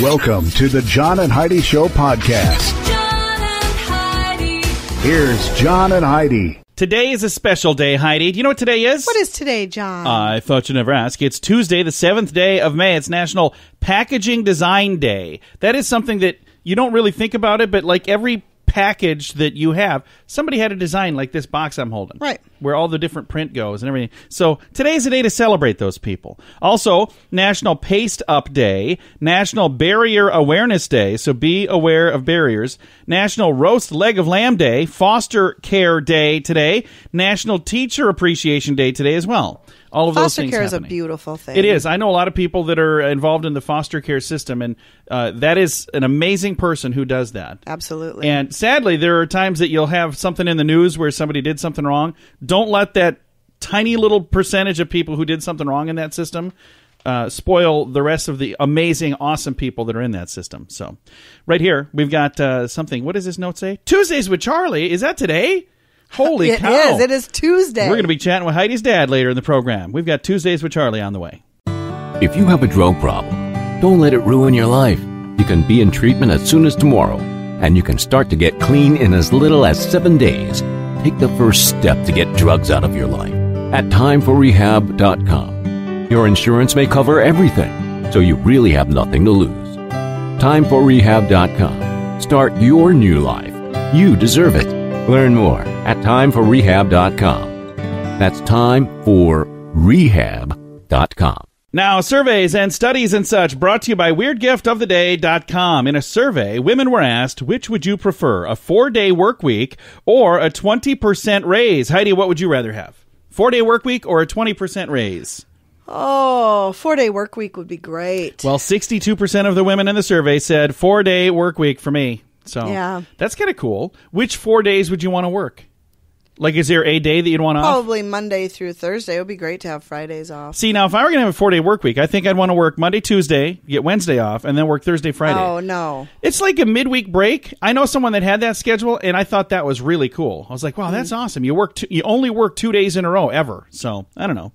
Welcome to the John and Heidi Show podcast. John and Heidi. Here's John and Heidi. Today is a special day, Heidi. Do you know what today is? What is today, John? I thought you'd never ask. It's Tuesday, the 7th day of May. It's National Packaging Design Day. That is something that you don't really think about it, but like every package that you have, somebody had a design like this box I'm holding. Right. Where all the different print goes and everything. So today's a day to celebrate those people. Also, National Paste Up Day, National Barrier Awareness Day, so be aware of barriers, National Roast Leg of Lamb Day, Foster Care Day today, National Teacher Appreciation Day today as well. All of those things Foster care is a happening. beautiful thing. It is. I know a lot of people that are involved in the foster care system, and that is an amazing person who does that. Absolutely. And sadly, there are times that you'll have something in the news where somebody did something wrong. Don't let that tiny little percentage of people who did something wrong in that system spoil the rest of the amazing, awesome people that are in that system. So right here, we've got something. What does this note say? Tuesdays with Charlie. Is that today? Holy cow. It is. It is Tuesday. We're going to be chatting with Heidi's dad later in the program. We've got Tuesdays with Charlie on the way. If you have a drug problem, don't let it ruin your life. You can be in treatment as soon as tomorrow, and you can start to get clean in as little as 7 days. Take the first step to get drugs out of your life at timeforrehab.com. Your insurance may cover everything, so you really have nothing to lose. Timeforrehab.com. Start your new life. You deserve it. Learn more at timeforrehab.com. That's timeforrehab.com. Now, surveys and studies and such brought to you by WeirdGiftOfTheDay.com. In a survey, women were asked, which would you prefer, a 4-day work week or a 20% raise? Heidi, what would you rather have? 4-day work week or a 20% raise? Oh, 4-day work week would be great. Well, 62% of the women in the survey said 4-day work week for me. So yeah, that's kind of cool. Which 4 days would you want to work? Like, is there a day that you'd want off? Probably Monday through Thursday. It would be great to have Fridays off. See, now, if I were going to have a 4-day work week, I think I'd want to work Monday, Tuesday, get Wednesday off, and then work Thursday, Friday. Oh, no. It's like a midweek break. I know someone that had that schedule, and I thought that was really cool. I was like, wow, that's awesome. You only work 2 days in a row, ever. So, I don't know.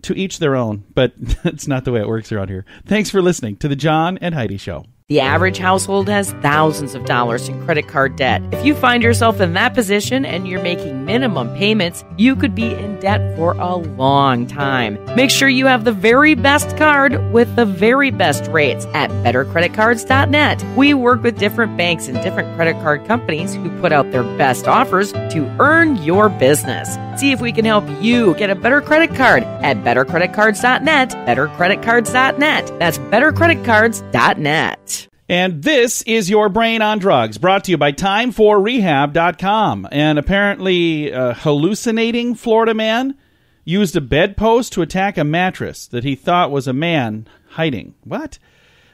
To each their own, but that's not the way it works around here. Thanks for listening to the John and Heidi Show. The average household has thousands of dollars in credit card debt. If you find yourself in that position and you're making minimum payments, you could be in debt for a long time. Make sure you have the very best card with the very best rates at bettercreditcards.net. We work with different banks and different credit card companies who put out their best offers to earn your business. See if we can help you get a better credit card at bettercreditcards.net, bettercreditcards.net. That's bettercreditcards.net. And this is Your Brain on Drugs, brought to you by timeforrehab.com. And apparently a hallucinating Florida man used a bedpost to attack a mattress that he thought was a man hiding. What?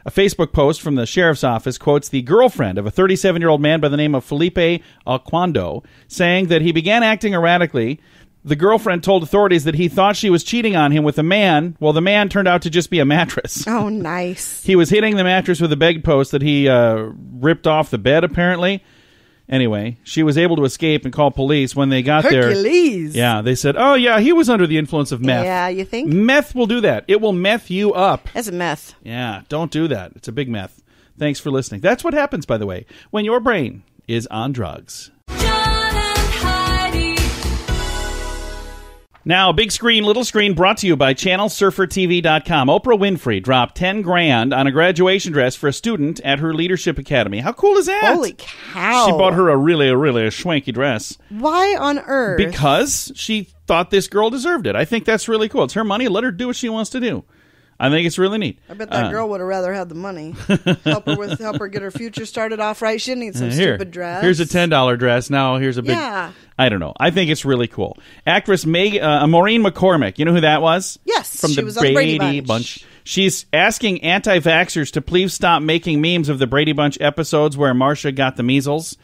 A Facebook post from the sheriff's office quotes the girlfriend of a 37-year-old man by the name of Felipe Alquando, saying that he began acting erratically. The girlfriend told authorities that he thought she was cheating on him with a man. Well, the man turned out to just be a mattress. Oh, nice. He was hitting the mattress with a bedpost that he ripped off the bed, apparently. Anyway, she was able to escape and call police. When they got Hercules. there, yeah, they said, oh, yeah, he was under the influence of meth. Yeah, you think? Meth will do that. It will meth you up. That's a meth. Yeah, don't do that. It's a big meth. Thanks for listening. That's what happens, by the way, when your brain is on drugs. Now, big screen, little screen, brought to you by ChannelSurferTV.com. Oprah Winfrey dropped $10,000 on a graduation dress for a student at her leadership academy. How cool is that? Holy cow. She bought her a really swanky dress. Why on earth? Because she thought this girl deserved it. I think that's really cool. It's her money. Let her do what she wants to do. I think it's really neat. I bet that girl would have rather had the money. help her get her future started off right. She didn't need some stupid dress. Here's a $10 dress. Now here's a big. Yeah. I don't know. I think it's really cool. Actress Maureen McCormick. You know who that was? Yes, from she the was on the Brady Brady Bunch. She's asking anti-vaxxers to please stop making memes of the Brady Bunch episodes where Marcia got the measles.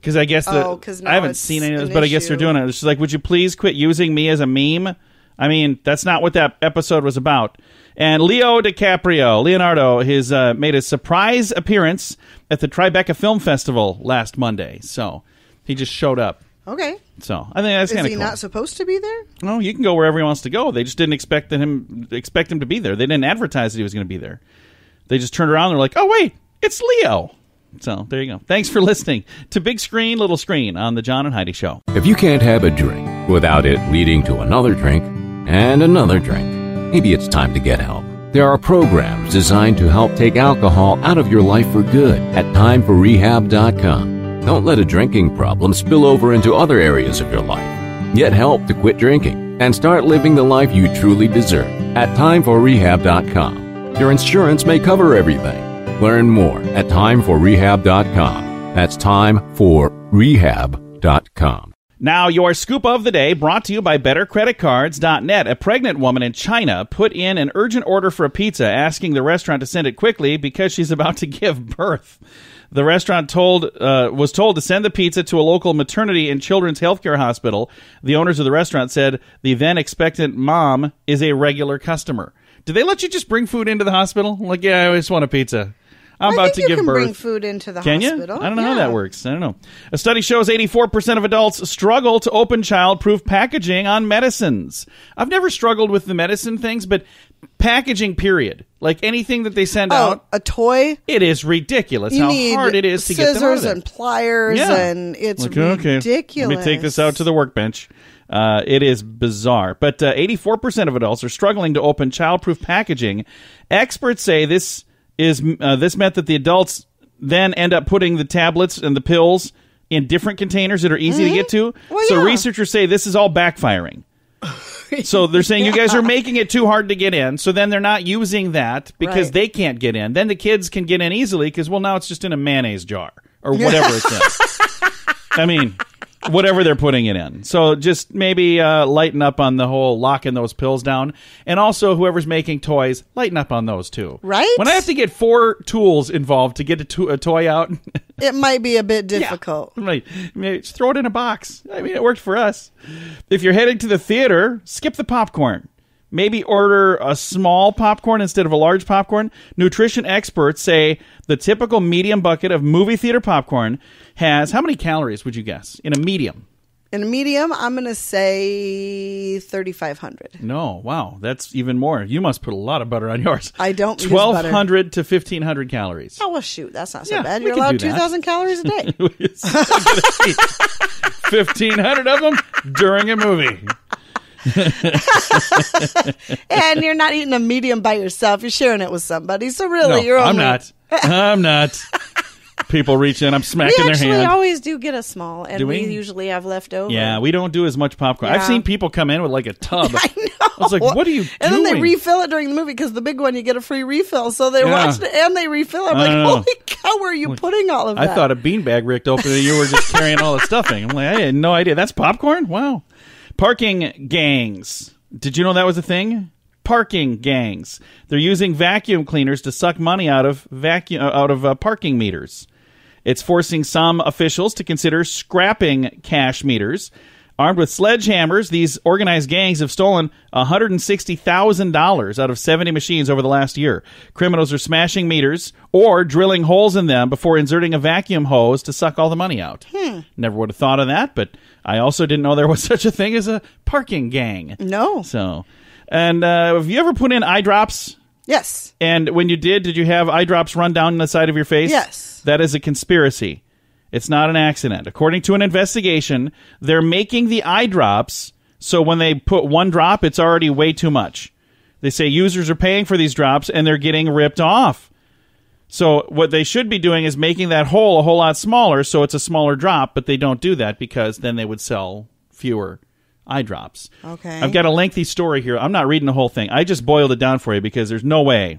Because I guess I haven't seen any of those, but I guess they're doing it. She's like, would you please quit using me as a meme? I mean, that's not what that episode was about. And Leonardo, has made a surprise appearance at the Tribeca Film Festival last Monday. So he just showed up. Okay. So I think that's kind of cool. Is he not supposed to be there? No, you can go wherever he wants to go. They just didn't expect him to be there. They didn't advertise that he was going to be there. They just turned around and they're like, oh, wait, it's Leo. So there you go. Thanks for listening to Big Screen, Little Screen on the John and Heidi Show. If you can't have a drink without it leading to another drink and another drink, maybe it's time to get help. There are programs designed to help take alcohol out of your life for good at timeforrehab.com. Don't let a drinking problem spill over into other areas of your life. Get help to quit drinking and start living the life you truly deserve at timeforrehab.com. Your insurance may cover everything. Learn more at timeforrehab.com. That's timeforrehab.com. Now, your scoop of the day brought to you by BetterCreditCards.net. A pregnant woman in China put in an urgent order for a pizza, asking the restaurant to send it quickly because she's about to give birth. The restaurant was told to send the pizza to a local maternity and children's healthcare hospital. The owners of the restaurant said the then expectant mom is a regular customer. Do they let you just bring food into the hospital? Like, yeah, I just want a pizza. I'm about to give birth. You can bring food into the hospital. You? I don't know how that works. I don't know. A study shows 84% of adults struggle to open child-proof packaging on medicines. I've never struggled with the medicine things, but packaging, period. Like anything that they send out. A toy? It is ridiculous how hard it is to get them out of scissors and pliers, and it's ridiculous. Let me take this out to the workbench. It is bizarre. But 84% of adults are struggling to open child-proof packaging. Experts say this meant that the adults then end up putting the tablets and the pills in different containers that are easy to get to. Well, so researchers say this is all backfiring. So they're saying you guys are making it too hard to get in. So then they're not using that because they can't get in. Then the kids can get in easily because, well, now it's just in a mayonnaise jar or whatever it's in. I mean, whatever they're putting it in. So just maybe lighten up on the whole locking those pills down. And also, whoever's making toys, lighten up on those too. Right? When I have to get 4 tools involved to get a toy out, it might be a bit difficult. Yeah. Right. Just throw it in a box. I mean, it worked for us. If you're heading to the theater, skip the popcorn. Maybe order a small popcorn instead of a large popcorn. Nutrition experts say the typical medium bucket of movie theater popcorn has, how many calories would you guess in a medium? In a medium, I'm going to say 3,500. No, wow, that's even more. You must put a lot of butter on yours. I don't use 1,200 to 1,500 calories. Oh, well, shoot, that's not so Yeah, bad. we You're can allowed do that. 2,000 calories a day. 1,500 of them during a movie. And you're not eating a medium by yourself. You're sharing it with somebody. So really, you're only... I'm not. People reach in. I'm smacking their hand. We actually always do get a small, and Do we we? usually have left over. Yeah, we don't do as much popcorn. Yeah. I've seen people come in with like a tub. I know. I was like, what are you And doing? then they refill it during the movie because the big one, you get a free refill. So they watch it and they refill it. I'm I like, know. holy cow, where are you putting all of that? I thought a beanbag ripped open and you were just carrying all the stuffing. I'm like, I had no idea. That's popcorn? Wow. Parking gangs. Did you know that was a thing? Parking gangs. They're using vacuum cleaners to suck money out of parking meters. It's forcing some officials to consider scrapping cash meters. Armed with sledgehammers, these organized gangs have stolen $160,000 out of 70 machines over the last year. Criminals are smashing meters or drilling holes in them before inserting a vacuum hose to suck all the money out. Never would have thought of that, but I also didn't know there was such a thing as a parking gang. No. So, and have you ever put in eye drops? Yes. And when you did you have eye drops run down the side of your face? Yes. That is a conspiracy. It's not an accident. According to an investigation, they're making the eye drops so when they put one drop, it's already way too much. They say users are paying for these drops and they're getting ripped off. So what they should be doing is making that hole a whole lot smaller so it's a smaller drop, but they don't do that because then they would sell fewer eye drops. Okay. I've got a lengthy story here. I'm not reading the whole thing. I just boiled it down for you because there's no way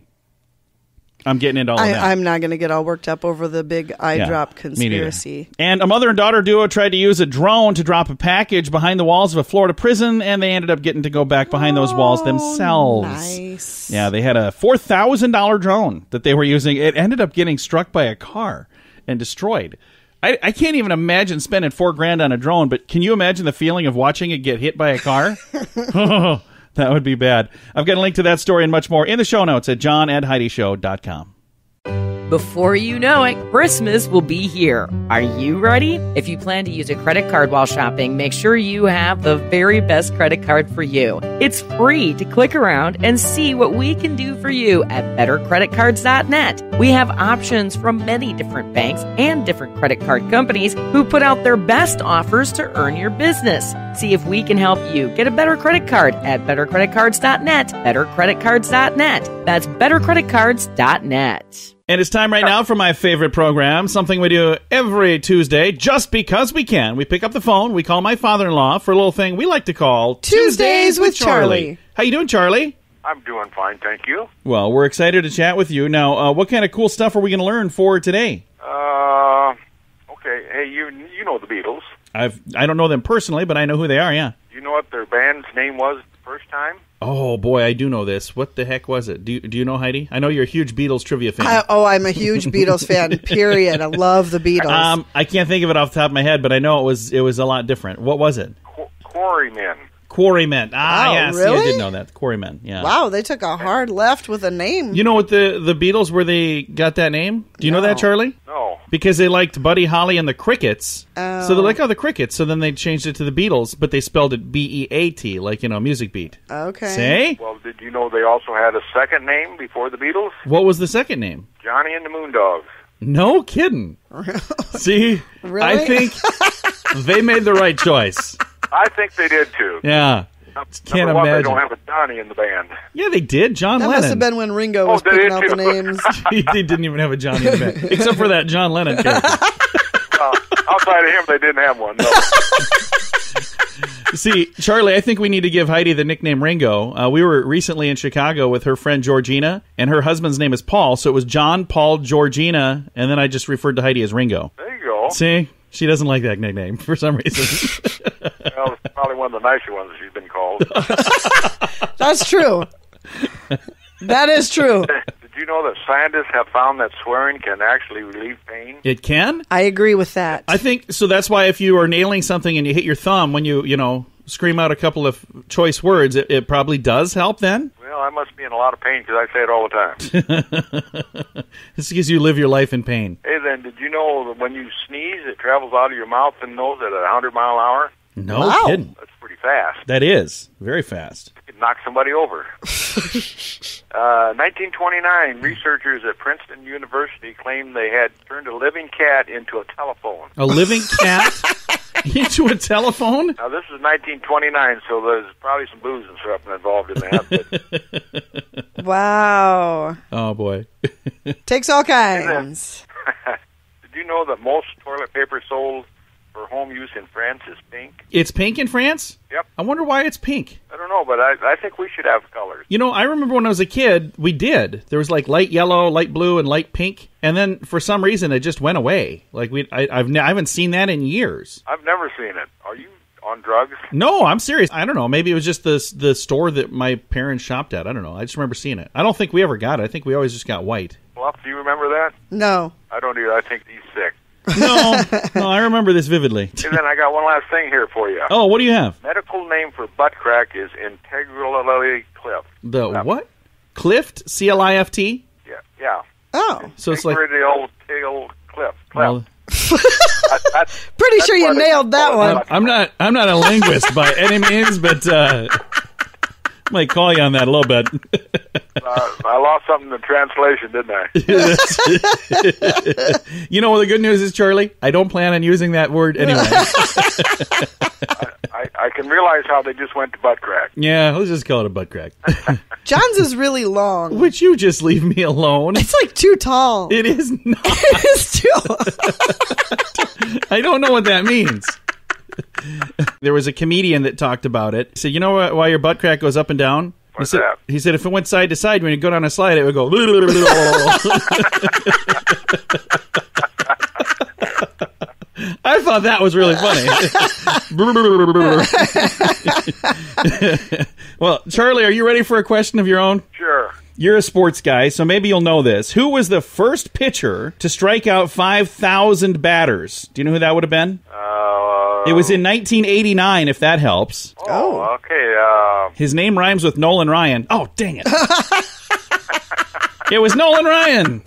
I'm getting into all of that. I'm not going to get all worked up over the big eye drop me conspiracy. neither. And a mother and daughter duo tried to use a drone to drop a package behind the walls of a Florida prison, and they ended up getting to go back behind those walls themselves. Nice. Yeah, they had a $4,000 drone that they were using. It ended up getting struck by a car and destroyed. I can't even imagine spending $4,000 on a drone, but can you imagine the feeling of watching it get hit by a car? That would be bad. I've got a link to that story and much more in the show notes at johnandheidishow.com. Before you know it, Christmas will be here. Are you ready? If you plan to use a credit card while shopping, make sure you have the very best credit card for you. It's free to click around and see what we can do for you at bettercreditcards.net. We have options from many different banks and different credit card companies who put out their best offers to earn your business. See if we can help you get a better credit card at bettercreditcards.net. Bettercreditcards.net. That's bettercreditcards.net. And it's time right now for my favorite program, something we do every Tuesday just because we can. We pick up the phone, we call my father-in-law for a little thing we like to call Tuesdays with Charlie. How you doing, Charlie? I'm doing fine, thank you. Well, we're excited to chat with you. Now, what kind of cool stuff are we going to learn for today? Okay. Hey, you know the Beatles. I don't know them personally, but I know who they are, yeah. You know what their band's name was the first time? Oh, boy, I do know this. What the heck was it? Do you know, Heidi? I know you're a huge Beatles trivia fan. I'm a huge Beatles fan, period. I love the Beatles. I can't think of it off the top of my head, but I know it was a lot different. What was it? Quarrymen. Quarrymen. Yes, really? I did know that. Quarrymen, yeah. Wow, they took a hard left with a name. You know what the Beatles, where they got that name? Do you know that, Charlie? No. Because they liked Buddy Holly and the Crickets. Oh. So they're like, the Crickets. So then they changed it to the Beatles, but they spelled it B-E-A-T, like, music beat. Okay. Say? Well, did you know they also had a second name before the Beatles? What was the second name? Johnny and the Moondogs. No kidding. See? Really? I think they made the right choice. I think they did, too. Yeah. Can't Number one, imagine. they don't have a Johnny in the band. Yeah, they did. John That Lennon. must have been when Ringo was they picking did out the too. names. He didn't even have a Johnny in the band, except for that John Lennon character. Outside of him, they didn't have one, no. See, Charlie, I think we need to give Heidi the nickname Ringo. We were recently in Chicago with her friend Georgina, and her husband's name is Paul, so it was John, Paul, Georgina, and then I just referred to Heidi as Ringo. There you go. See? She doesn't like that nickname for some reason. Well, it's probably one of the nicer ones she's been called. That's true. That is true. Did you know that scientists have found that swearing can actually relieve pain? It can? I agree with that. I think, so that's why if you are nailing something and you hit your thumb when you scream out a couple of choice words, it probably does help then? Well, I must be in a lot of pain because I say it all the time. This is because you live your life in pain. Hey, then, did you know that when you sneeze, it travels out of your mouth and nose at 100 mile an hour? No Wow. kidding. That's pretty fast. That is. Very fast. It could knock somebody over. 1929, researchers at Princeton University claimed they had turned a living cat into a telephone. A living cat into a telephone? Now, this is 1929, so there's probably some booze and syrup involved in that. But Wow. Oh, boy. Takes all kinds. did you know that most toilet paper sold for home use in France is pink? It's pink in France? Yep. I wonder why it's pink. I don't know, but I think we should have colors. I remember when I was a kid, we did. There was like light yellow, light blue, and light pink. And then for some reason, it just went away. Like I haven't seen that in years. I've never seen it. Are you on drugs? No, I'm serious. I don't know. Maybe it was just the store that my parents shopped at. I don't know. I just remember seeing it. I don't think we ever got it. I think we always just got white. Fluff, do you remember that? No. I don't either. I think he's sick. No, I remember this vividly. And then I got one last thing here for you. Oh, what do you have? Medical name for butt crack is integrally clift. The what? Clift? C-L-I-F-T? Yeah. Oh. So it's like... Integrally tail clift. Well, Pretty sure you why they nailed that call it one. I'm not a linguist by any means, but might call you on that a little bit. I lost something in the translation, didn't I? You know what the good news is, Charlie? I don't plan on using that word anyway. I can realize how they just went to butt crack. Yeah, let's just call it a butt crack. John's is really long. Would you just leave me alone? It's like too tall. It is not. It is too. I don't know what that means. There was a comedian that talked about it. He said, you know why your butt crack goes up and down? What's that? He said if it went side to side, when you go down a slide, it would go... I thought that was really funny. Well, Charlie, are you ready for a question of your own? Sure. You're a sports guy, so maybe you'll know this. Who was the first pitcher to strike out 5,000 batters? Do you know who that would have been? It was in 1989, if that helps. Oh, okay. His name rhymes with Nolan Ryan. Oh, dang it. It was Nolan Ryan.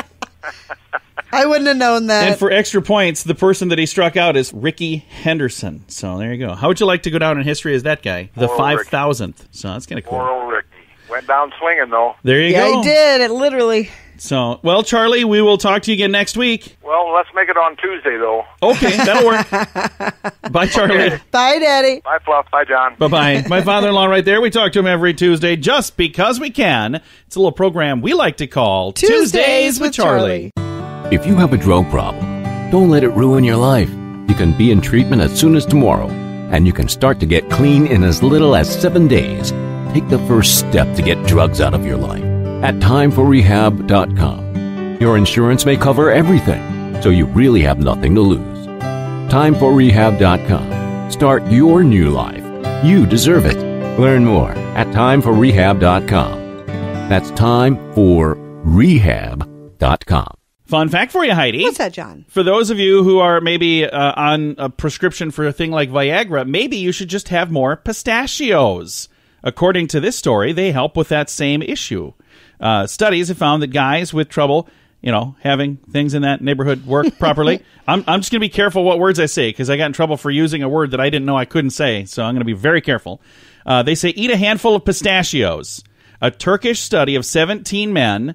I wouldn't have known that. And for extra points, the person that he struck out is Ricky Henderson. So there you go. How would you like to go down in history as that guy? The Poor old 5,000th. So that's kind of cool. Poor old Ricky. Went down swinging, though. There you Yeah, go. he did. It literally. So, well, Charlie, we will talk to you again next week. Well, let's make it on Tuesday, though. Okay, that'll work. Bye, Charlie. Okay. Bye, Daddy. Bye, Fluff. Bye, John. Bye-bye. My father-in-law right there. We talk to him every Tuesday just because we can. It's a little program we like to call Tuesdays with Charlie. If you have a drug problem, don't let it ruin your life. You can be in treatment as soon as tomorrow, and you can start to get clean in as little as 7 days. Take the first step to get drugs out of your life at timeforrehab.com. Your insurance may cover everything, so you really have nothing to lose. Timeforrehab.com. Start your new life. You deserve it. Learn more at timeforrehab.com. That's timeforrehab.com. Fun fact for you, Heidi. What's that, John? For those of you who are maybe on a prescription for a thing like Viagra, maybe you should just have more pistachios. According to this story, they help with that same issue. Studies have found that guys with trouble, having things in that neighborhood work properly. I'm just going to be careful what words I say because I got in trouble for using a word that I didn't know I couldn't say, so I'm going to be very careful. They say eat a handful of pistachios. A Turkish study of 17 men,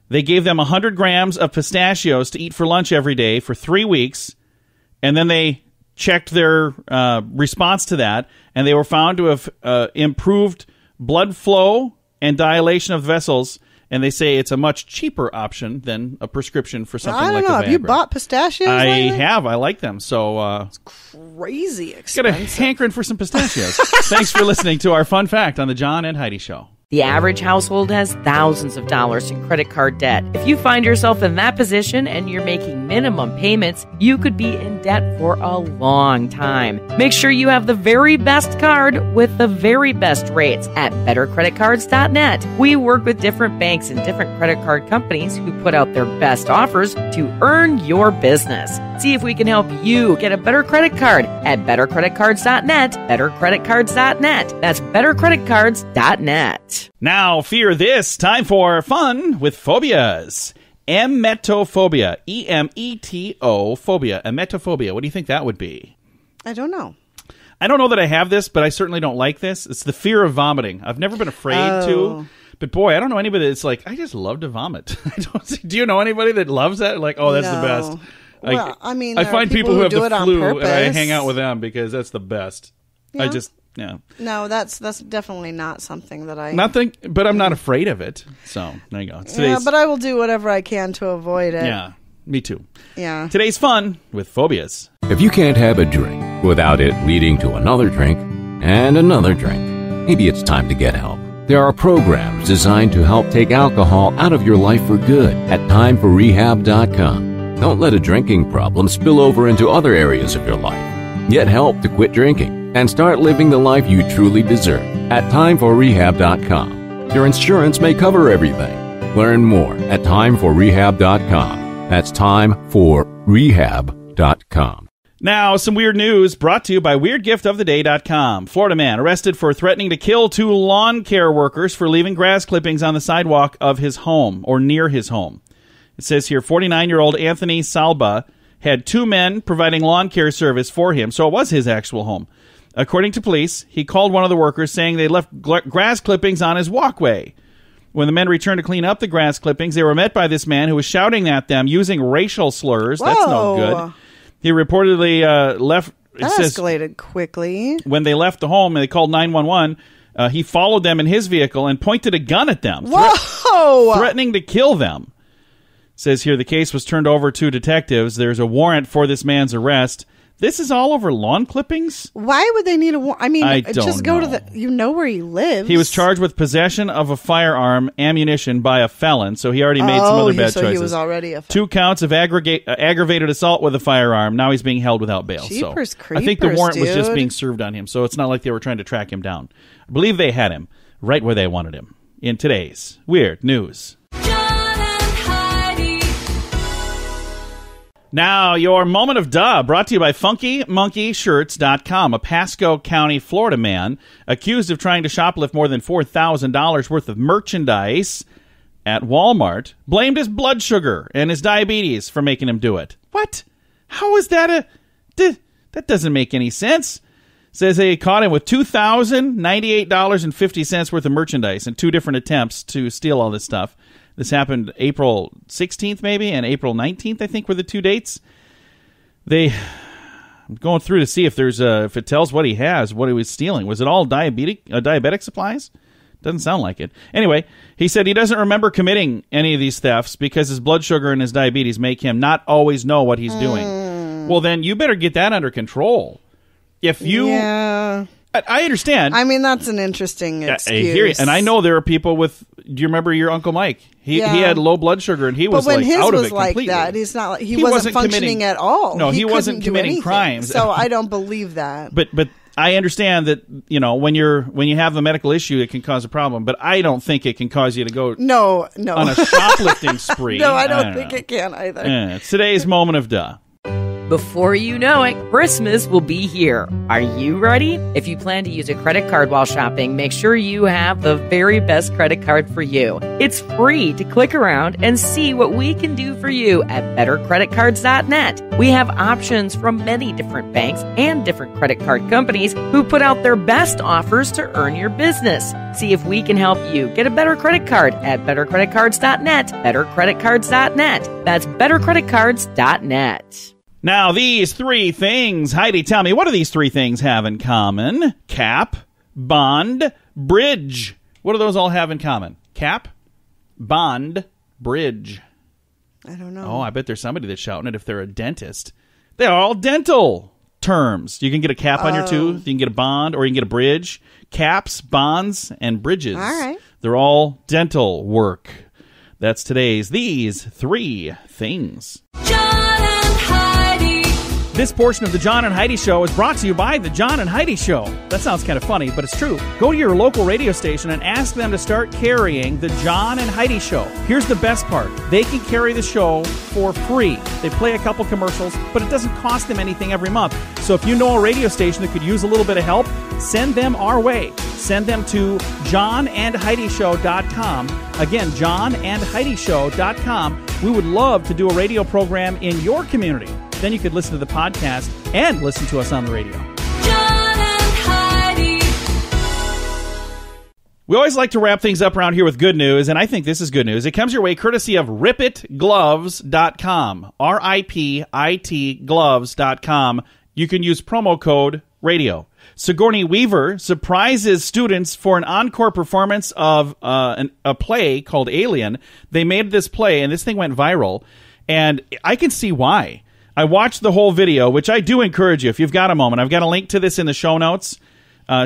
they gave them 100 grams of pistachios to eat for lunch every day for 3 weeks, and then they checked their response to that, and they were found to have improved blood flow and dilation of vessels, and they say it's a much cheaper option than a prescription for something I don't like know. a Have you Viagra. bought pistachios? I lately? have. I like them. So Crazy got a expensive. hankering for some pistachios. Thanks for listening to our fun fact on the John and Heidi Show. The average household has thousands of dollars in credit card debt. If you find yourself in that position and you're making minimum payments, you could be in debt for a long time. Make sure you have the very best card with the very best rates at bettercreditcards.net. We work with different banks and different credit card companies who put out their best offers to earn your business. See if we can help you get a better credit card at bettercreditcards.net, bettercreditcards.net. That's bettercreditcards.net. Now, fear this. Time for fun with phobias. Emetophobia. E-M-E-T-O phobia. Emetophobia. What do you think that would be? I don't know. I don't know that I have this, but I certainly don't like this. It's the fear of vomiting. I've never been afraid to. But boy, I don't know anybody that's like, I just love to vomit. Do you know anybody that loves that? Like, oh, that's the No. best. Well, I mean, I there find are people who have do the it on flu, and I purpose. hang out with them because that's the best. Yeah. No, that's definitely not something that I. Nothing, but I'm not afraid of it. So there you go. It's Yeah, today's- but I will do whatever I can to avoid it. yeah, me too. Yeah. Today's fun with phobias. If you can't have a drink without it leading to another drink and another drink, maybe it's time to get help. There are programs designed to help take alcohol out of your life for good at timeforrehab.com. Don't let a drinking problem spill over into other areas of your life. Get help to quit drinking and start living the life you truly deserve at timeforrehab.com. Your insurance may cover everything. Learn more at timeforrehab.com. That's timeforrehab.com. Now, some weird news brought to you by WeirdGiftOfTheDay.com. Florida man arrested for threatening to kill 2 lawn care workers for leaving grass clippings on the sidewalk of his home or near his home. It says here, 49-year-old Anthony Salba had 2 men providing lawn care service for him, so it was his actual home. According to police, he called one of the workers saying they left grass clippings on his walkway. When the men returned to clean up the grass clippings, they were met by this man who was shouting at them using racial slurs. That's no Whoa. good. He reportedly left. That escalated quickly. When they left the home and they called 911, he followed them in his vehicle and pointed a gun at them, Whoa! threatening to kill them. Says here the case was turned over to detectives. There's a warrant for this man's arrest. This is all over lawn clippings? Why would they need a warrant? I mean, I just don't go to know. the. You know where he lives. He was charged with possession of a firearm ammunition by a felon, so he already made some other bad so choices. he was already a. 2 counts of aggravated assault with a firearm. Now he's being held without bail. Jeepers So I think the creepers, warrant was just dude. being served on him, so it's not like they were trying to track him down. I believe they had him right where they wanted him. In today's Weird News. John and Heidi. Now, your moment of duh, brought to you by FunkyMonkeyShirts.com. A Pasco County, Florida man accused of trying to shoplift more than $4,000 worth of merchandise at Walmart blamed his blood sugar and his diabetes for making him do it. What? How is that that doesn't make any sense. Says they caught him with $2,098.50 worth of merchandise in 2 different attempts to steal all this stuff. This happened April 16th maybe and April 19th, I think, were the 2 dates. I'm going through to see if if it tells what he has, what he was stealing. Was it all diabetic supplies? Doesn't sound like it. Anyway, he said he doesn't remember committing any of these thefts because his blood sugar and his diabetes make him not always know what he's doing. Well, then you better get that under control. If you... Yeah. I understand. I mean, that's an interesting excuse. I hear you. And I know there are people with... Do you remember your Uncle Mike? He had low blood sugar and he was like out of it completely. But when his was like that, he wasn't functioning at all. No, he wasn't committing crimes. So I don't believe that. But I understand that, when you have a medical issue, it can cause a problem. But I don't think it can cause you to go no on a shoplifting spree. No, I don't think it can either. It's today's moment of duh. Before you know it, Christmas will be here. Are you ready? If you plan to use a credit card while shopping, make sure you have the very best credit card for you. It's free to click around and see what we can do for you at bettercreditcards.net. We have options from many different banks and different credit card companies who put out their best offers to earn your business. See if we can help you get a better credit card at bettercreditcards.net. Bettercreditcards.net. That's bettercreditcards.net. Now, these 3 things, Heidi, tell me, what do these 3 things have in common? Cap, bond, bridge. What do those all have in common? Cap, bond, bridge. I don't know. Oh, I bet there's somebody that's shouting it if they're a dentist. They're all dental terms. You can get a cap on your tooth, you can get a bond, or you can get a bridge. Caps, bonds, and bridges. All right. They're all dental work. That's today's These 3 Things. This portion of the John and Heidi Show is brought to you by the John and Heidi Show. That sounds kind of funny, but it's true. Go to your local radio station and ask them to start carrying the John and Heidi Show. Here's the best part. They can carry the show for free. They play a couple commercials, but it doesn't cost them anything every month. So if you know a radio station that could use a little bit of help, send them our way. Send them to johnandheidishow.com. Again, johnandheidishow.com. We would love to do a radio program in your community. Then you could listen to the podcast and listen to us on the radio. John and Heidi. We always like to wrap things up around here with good news, and I think this is good news. It comes your way courtesy of ripitgloves.com. RIPIT gloves.com. You can use promo code radio. Sigourney Weaver surprises students for an encore performance of a play called Alien. They made this play, and this thing went viral, and I can see why. I watched the whole video, which I do encourage you, if you've got a moment. I've got a link to this in the show notes.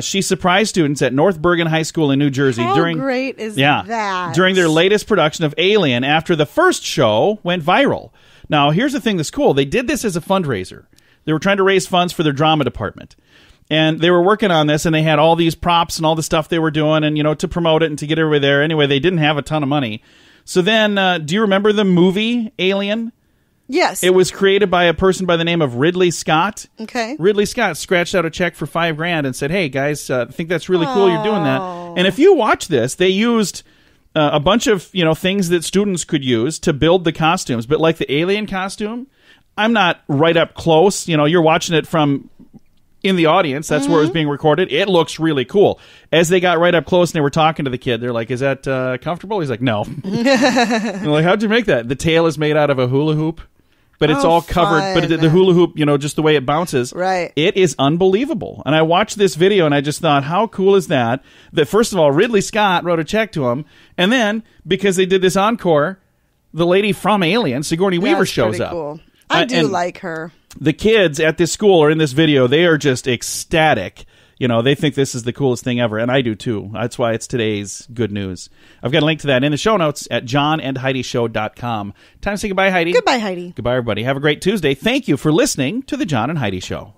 She surprised students at North Bergen High School in New Jersey. How great is that? During their latest production of Alien after the first show went viral. Now, here's the thing that's cool. They did this as a fundraiser. They were trying to raise funds for their drama department. And they were working on this, and they had all these props and all the stuff they were doing, and to promote it and to get everybody there. Anyway, they didn't have a ton of money. So then, do you remember the movie Alien? Yes. It was created by a person by the name of Ridley Scott. Okay. Ridley Scott scratched out a check for $5,000 and said, "Hey guys, I think that's really cool you're doing that." And if you watch this, they used a bunch of things that students could use to build the costumes. But like the alien costume, I'm not right up close. You're watching it from in the audience. That's where it was being recorded. It looks really cool. As they got right up close and they were talking to the kid, they're like, "Is that comfortable?" He's like, "No." They're like, "How'd you make that?" The tail is made out of a hula hoop. But it's all covered. But the hula hoop, just the way it bounces. Right. It is unbelievable. And I watched this video and I just thought, how cool is that? That first of all, Ridley Scott wrote a check to him. And then, because they did this encore, the lady from Alien, Sigourney Weaver, shows up. Cool. I do like her. The kids at this school or in this video, they are just ecstatic. They think this is the coolest thing ever, and I do too. That's why it's today's good news. I've got a link to that in the show notes at johnandheidishow.com. Time to say goodbye, Heidi. Goodbye, Heidi. Goodbye, everybody. Have a great Tuesday. Thank you for listening to The John and Heidi Show.